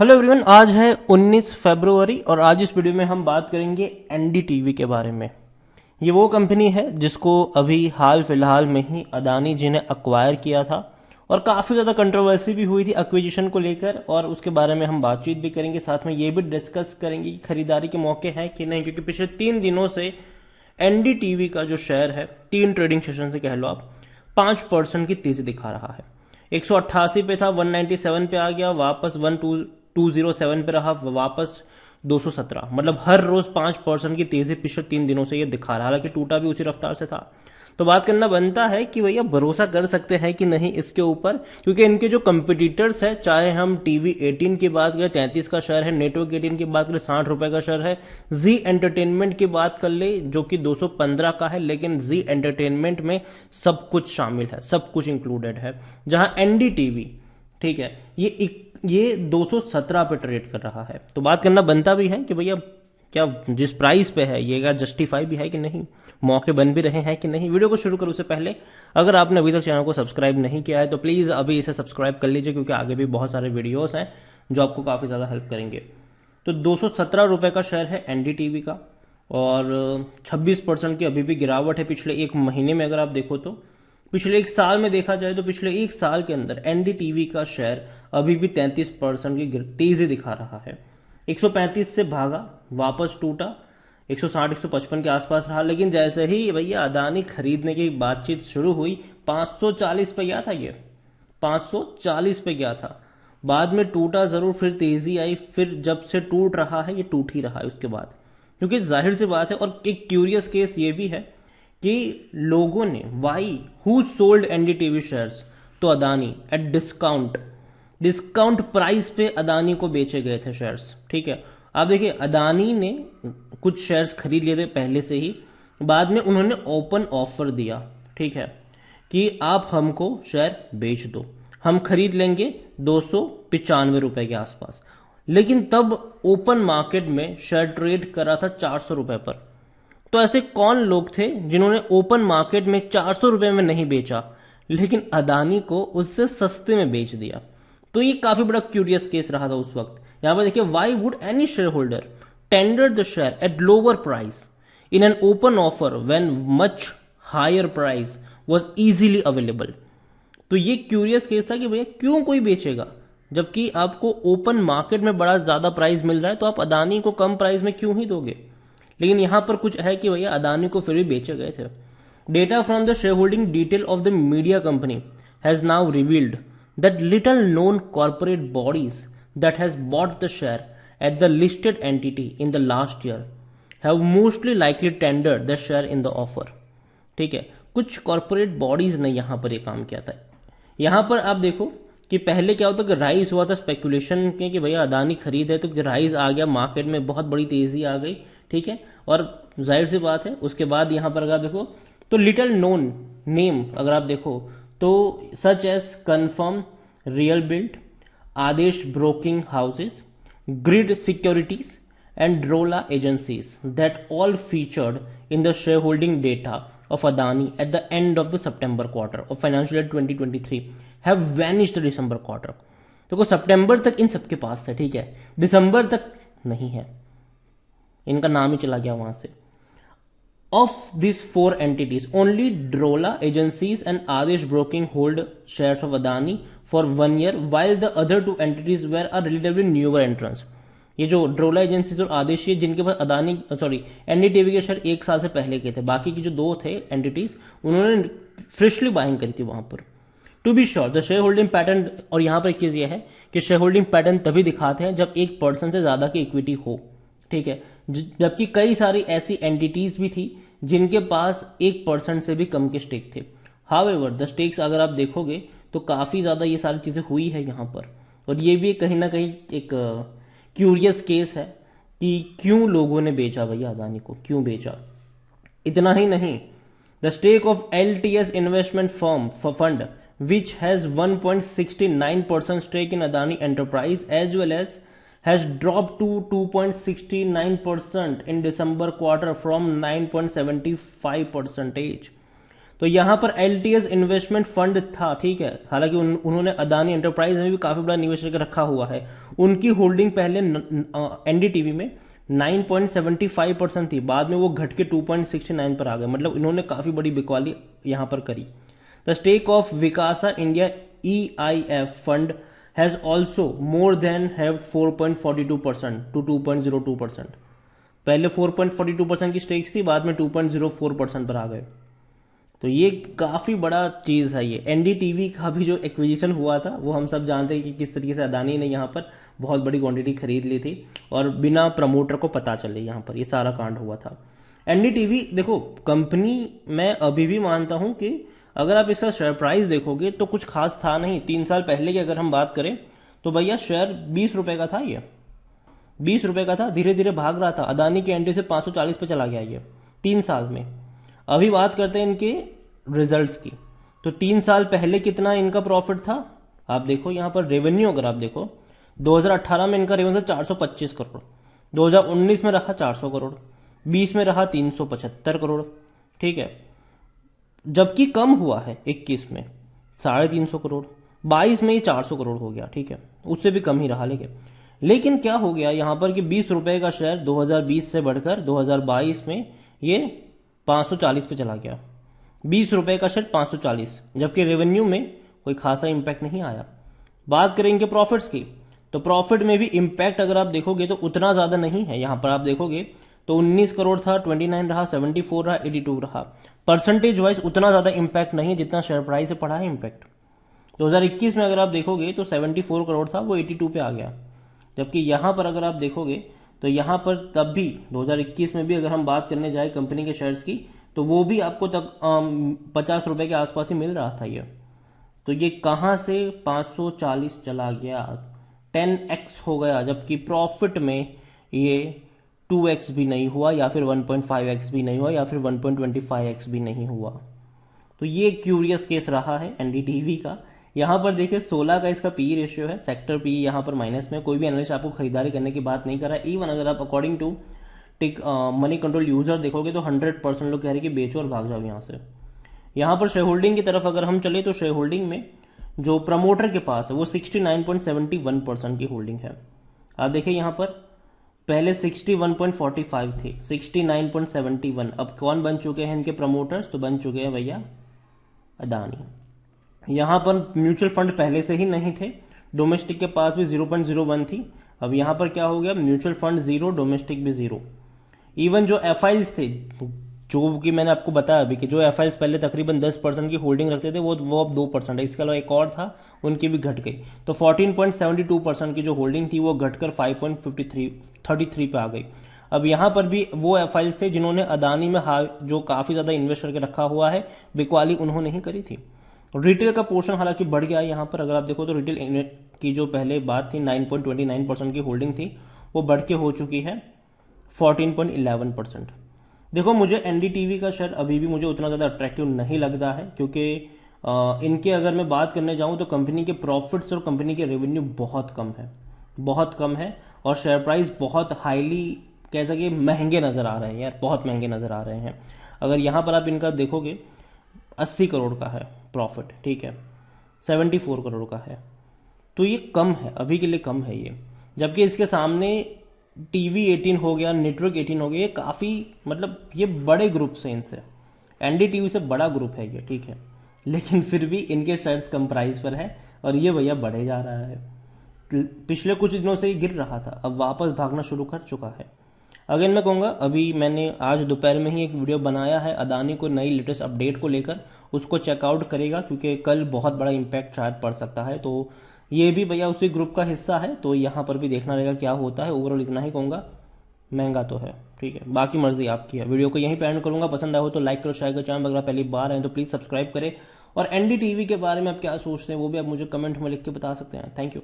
Hello everyone, आज है 19 फरवरी और आज इस वीडियो में हम बात करेंगे एनडीटीवी के बारे में। ये वो कंपनी है जिसको अभी हाल फिलहाल में ही अदानी जी ने अक्वायर किया था और काफ़ी ज़्यादा कंट्रोवर्सी भी हुई थी एक्विजिशन को लेकर, और उसके बारे में हम बातचीत भी करेंगे। साथ में ये भी डिस्कस करेंगे कि खरीदारी के मौके हैं कि नहीं, क्योंकि पिछले 3 दिनों से एनडीटीवी का जो शेयर है 3 ट्रेडिंग सेशन से कह लो आप 5% की तेजी दिखा रहा है। 188 पे था, 197 पे आ गया, वापस 1207 पे रहा, वापस 217। मतलब हर रोज 5% की तेजी पिछले 3 दिनों से ये दिखा रहा, हालांकि टूटा भी उसी रफ्तार से था। तो बात करना बनता है कि भैया भरोसा कर सकते हैं कि नहीं इसके ऊपर, क्योंकि इनके जो कंपिटिटर्स है, चाहे हम टीवी 18 की बात करें 33 का शेयर है, नेटवर्क 18 की बात करें 60 रुपए का शेयर है, जी एंटरटेनमेंट की बात कर ले जो कि 215 का है, लेकिन जी एंटरटेनमेंट में सब कुछ शामिल है, सब कुछ इंक्लूडेड है। जहां एनडीटीवी, ठीक है, ये 217 पे ट्रेड कर रहा है। तो बात करना बनता भी है कि भैया क्या जिस प्राइस पे है ये क्या जस्टिफाई भी है कि नहीं, मौके बन भी रहे हैं कि नहीं। वीडियो को शुरू करूं से पहले अगर आपने अभी तक चैनल को सब्सक्राइब नहीं किया है तो प्लीज़ अभी इसे सब्सक्राइब कर लीजिए, क्योंकि आगे भी बहुत सारे वीडियोस हैं जो आपको काफ़ी ज़्यादा हेल्प करेंगे। तो 217 रुपए का शेयर है एनडीटीवी का, और 26% की अभी भी गिरावट है पिछले एक महीने में। अगर आप देखो तो पिछले एक साल में देखा जाए तो पिछले एक साल के अंदर एनडीटीवी का शेयर अभी भी 33% की तेजी दिखा रहा है। 135 से भागा, वापस टूटा, 160 155 के आसपास रहा, लेकिन जैसे ही भैया अदानी खरीदने की बातचीत शुरू हुई 540 पे गया था, ये 540 पे गया था। बाद में टूटा जरूर, फिर तेजी आई, फिर जब से टूट रहा है ये टूट ही रहा है उसके बाद, क्योंकि जाहिर सी बात है। और एक क्यूरियस केस ये भी है कि लोगों ने why who sold NDTV shares, तो अदानी एट डिस्काउंट प्राइस पे अदानी को बेचे गए थे शेयर्स। ठीक है, आप देखिए अदानी ने कुछ शेयर्स खरीद लिए थे पहले से ही, बाद में उन्होंने ओपन ऑफर दिया, ठीक है, कि आप हमको शेयर बेच दो, हम खरीद लेंगे 295 रुपए के आसपास। लेकिन तब ओपन मार्केट में शेयर ट्रेड करा था 400 रुपए पर। तो ऐसे कौन लोग थे जिन्होंने ओपन मार्केट में 400 रुपए में नहीं बेचा, लेकिन अदानी को उससे सस्ते में बेच दिया। तो ये काफी बड़ा क्यूरियस केस रहा था उस वक्त। यहां पर देखिए, why would any share holder tender the share at lower price in an open offer when much higher price was easily available. तो ये क्यूरियस केस था कि भैया क्यों कोई बेचेगा, जबकि आपको ओपन मार्केट में बड़ा ज्यादा प्राइस मिल रहा है, तो आप अदानी को कम प्राइस में क्यों ही दोगे। लेकिन यहां पर कुछ है कि भैया अदानी को फिर भी बेचे गए थे। Data from the share holding detail of the media company has now revealed that little known corporate bodies that has bought the share at the listed entity in the last year have mostly likely tendered the share in the offer। ठीक है, कुछ corporate bodies ने यहां पर ये काम किया था। यहां पर आप देखो कि पहले क्या होता कि राइज हुआ था स्पेकुलेशन के कि भैया अदानी खरीद है, तो राइज आ गया मार्केट में, बहुत बड़ी तेजी आ गई, ठीक है। और जाहिर सी बात है उसके बाद यहां पर अगर देखो तो लिटिल नोन नेम अगर आप देखो तो such as Confirm Real Build, Aadesh broking houses, Grid Securities and ड्रोला agencies that all featured in the share holding data of Adani at the end of the September quarter of financial year 2023 have vanished the December quarter। तो सितंबर तक इन सबके पास है, ठीक है, दिसंबर तक नहीं है, इनका नाम ही चला गया वहां से। Of these 4 entities, only Drola agencies and Adesh Broking hold shares of Adani for 1 year, while the other 2 entities were a relatively newer entrants। ये जो ड्रोला एजेंसीज और आदेश है जिनके पास अदानी एनडीटीवी के शेयर 1 साल से पहले के थे, बाकी की जो 2 थे एंटिटीज उन्होंने फ्रेशली बाइंग करी थी वहां पर। To be sure the share holding pattern, और यहां पर एक चीज यह है कि शेयर होल्डिंग पैटर्न तभी दिखाते हैं जब 1% से ज्यादा की इक्विटी हो, ठीक है, जबकि कई सारी ऐसी एंटिटीज भी थी जिनके पास 1% से भी कम के स्टेक थे। हाउएवर द स्टेक्स अगर आप देखोगे तो काफी ज्यादा ये सारी चीजें हुई है यहाँ पर, और ये भी कहीं ना कहीं एक क्यूरियस केस है कि क्यों लोगों ने बेचा भैया अदानी को, क्यों बेचा। इतना ही नहीं, the stake of LTS investment firm fund which has 1.69% stake in Adani enterprise as well as has dropped to 2.69% in December quarter from 9.75%। तो यहाँ पर एलटीएस इन्वेस्टमेंट फंड था, ठीक है, हालांकि उन्होंने अदानी एंटरप्राइज में भी काफी बड़ा निवेश करके रखा हुआ है। उनकी होल्डिंग पहले एनडीटीवी में 9.75% थी, बाद में वो घट के 2.69 पर आ गए, मतलब इन्होंने काफी बड़ी बिकवाली यहाँ पर करी। The stake of Vikasa India EIF fund has also more than have 4.42% to 2.02%। पहले 4.42% की स्टेक्स थी, बाद में 2.04% पर आ गए। तो ये काफी बड़ा चीज है। ये एनडीटीवी का भी जो एक्विजिशन हुआ था वो हम सब जानते हैं कि किस तरीके से अदानी ने यहाँ पर बहुत बड़ी क्वांटिटी खरीद ली थी और बिना प्रमोटर को पता चले यहाँ पर ये सारा कांड हुआ था। एनडीटीवी देखो कंपनी, मैं अभी भी मानता हूं कि अगर आप इसका शेयर प्राइस देखोगे तो कुछ खास था नहीं। 3 साल पहले की अगर हम बात करें तो भैया शेयर 20 रुपए का था, ये 20 रुपए का था, धीरे धीरे भाग रहा था, अदानी के एंट्री से 540 पे चला गया ये 3 साल में। अभी बात करते हैं इनके रिजल्ट्स की, तो 3 साल पहले कितना इनका प्रॉफिट था आप देखो। यहाँ पर रेवेन्यू अगर आप देखो 2018 में इनका रेवेन्यू था 425 करोड़, 2019 में रहा 400 करोड़, 20 में रहा 375 करोड़, ठीक है, जबकि कम हुआ है 21 में 350 करोड़, 22 में ये 400 करोड़ हो गया, ठीक है, उससे भी कम ही रहा। लेकिन क्या हो गया यहाँ पर कि 20 रुपए का शेयर 2020 से बढ़कर 2022 में ये 540 पे चला गया। 20 रुपए का शेयर 540, जबकि रेवेन्यू में कोई खासा इंपैक्ट नहीं आया। बात करें इनके प्रॉफिट्स की, तो प्रॉफिट में भी इंपैक्ट अगर आप देखोगे तो उतना ज्यादा नहीं है। यहां पर आप देखोगे तो 19 करोड़ था, 29 रहा, 74 रहा, 82 रहा। परसेंटेज वाइज उतना ज्यादा इंपैक्ट नहीं है जितना शेयर प्राइस से पड़ा है इंपैक्ट। 2021 में अगर आप देखोगे तो 74 करोड़ था, वो 82 पे आ गया। जबकि यहां पर अगर आप देखोगे तो यहां पर तब भी 2021 में भी अगर हम बात करने जाए कंपनी के शेयर्स की तो वो भी आपको तब 50 रुपए के आसपास ही मिल रहा था ये। तो ये कहां से 540 चला गया, 10x हो गया, जबकि प्रॉफिट में ये 2x भी नहीं हुआ या फिर 1.5x भी नहीं हुआ या फिर 1.25x भी नहीं हुआ। तो ये क्यूरियस केस रहा है एनडीटीवी का। यहां पर देखिए 16 का इसका पी रेशियो है, सेक्टर पी यहां पर माइनस में, कोई भी एनालिस्ट आपको खरीदारी करने की बात नहीं कर रहा है। इवन अगर आप according to tick money control user देखोगे तो 100% लोग कह रहे हैं कि बेचो और भाग जाओ यहां से। यहां पर शेयर होल्डिंग की तरफ अगर हम चले तो शेयर होल्डिंग में जो प्रमोटर के पास है वो 69.71% की होल्डिंग है। आप देखिए यहां पर पहले 61.45 थे, 69.71, अब कौन बन चुके हैं इनके प्रमोटर्स, तो बन चुके हैं भैया अदानी। यहां पर म्यूचुअल फंड पहले से ही नहीं थे, डोमेस्टिक के पास भी 0.01 थी, अब यहां पर क्या हो गया, म्यूचुअल फंड 0, डोमेस्टिक भी 0। इवन जो एफआईल्स थे, जो कि मैंने आपको बताया अभी कि जो एफआईल्स पहले तकरीबन 10% की होल्डिंग रखते थे वो अब 2% है, इसके अलावा एक और था उनकी भी घट गई। तो 14.72% की जो होल्डिंग थी वो घटकर 5.33 पे आ गई। अब यहां पर भी वो एफआईल्स थे जिन्होंने अदानी में जो काफी ज्यादा इन्वेस्ट करके रखा हुआ है, बिकवाली उन्होंने ही करी थी। रिटेल का पोर्शन हालांकि बढ़ गया है, यहां पर अगर आप देखो तो रिटेल की जो पहले बात थी 9.29% की होल्डिंग थी वो बढ़ के हो चुकी है 14.11%। देखो मुझे एनडीटीवी का शेयर अभी भी मुझे उतना ज़्यादा अट्रैक्टिव नहीं लगता है, क्योंकि इनके अगर मैं बात करने जाऊं तो कंपनी के प्रॉफिट्स और कंपनी के रेवेन्यू बहुत कम है, बहुत कम है, और शेयर प्राइस बहुत हाईली कह सके महंगे नज़र आ रहे हैं यार, बहुत महंगे नज़र आ रहे हैं। अगर यहाँ पर आप इनका देखोगे 80 करोड़ का है प्रॉफिट, ठीक है, 74 करोड़ का है, तो ये कम है, अभी के लिए कम है ये। जबकि इसके सामने टीवी 18 हो गया, नेटवर्क 18 हो गया, ये काफी मतलब ये बड़े ग्रुप से, इनसे एनडीटीवी से बड़ा ग्रुप है ये, ठीक है, लेकिन फिर भी इनके शेयर्स कम प्राइस पर है और ये भैया बढ़े जा रहा है। पिछले कुछ दिनों से ये गिर रहा था, अब वापस भागना शुरू कर चुका है। अगेन मैं कहूंगा, अभी मैंने आज दोपहर में ही एक वीडियो बनाया है अदानी को नई लेटेस्ट अपडेट को लेकर, उसको चेकआउट करेगा क्योंकि कल बहुत बड़ा इंपैक्ट शायद पड़ सकता है। तो ये भी भैया उसी ग्रुप का हिस्सा है, तो यहाँ पर भी देखना रहेगा क्या होता है। ओवरऑल इतना ही कहूँगा, महंगा तो है, ठीक है, बाकी मर्जी आपकी है। वीडियो को यहीं पे एंड करूंगा, पसंद आया हो तो लाइक करो, शेयर करो, चैनल अगर पहली बार आए तो प्लीज सब्सक्राइब करें। और एनडीटीवी के बारे में आप क्या सोचते हैं वो भी आप मुझे कमेंट में लिख के बता सकते हैं। Thank you.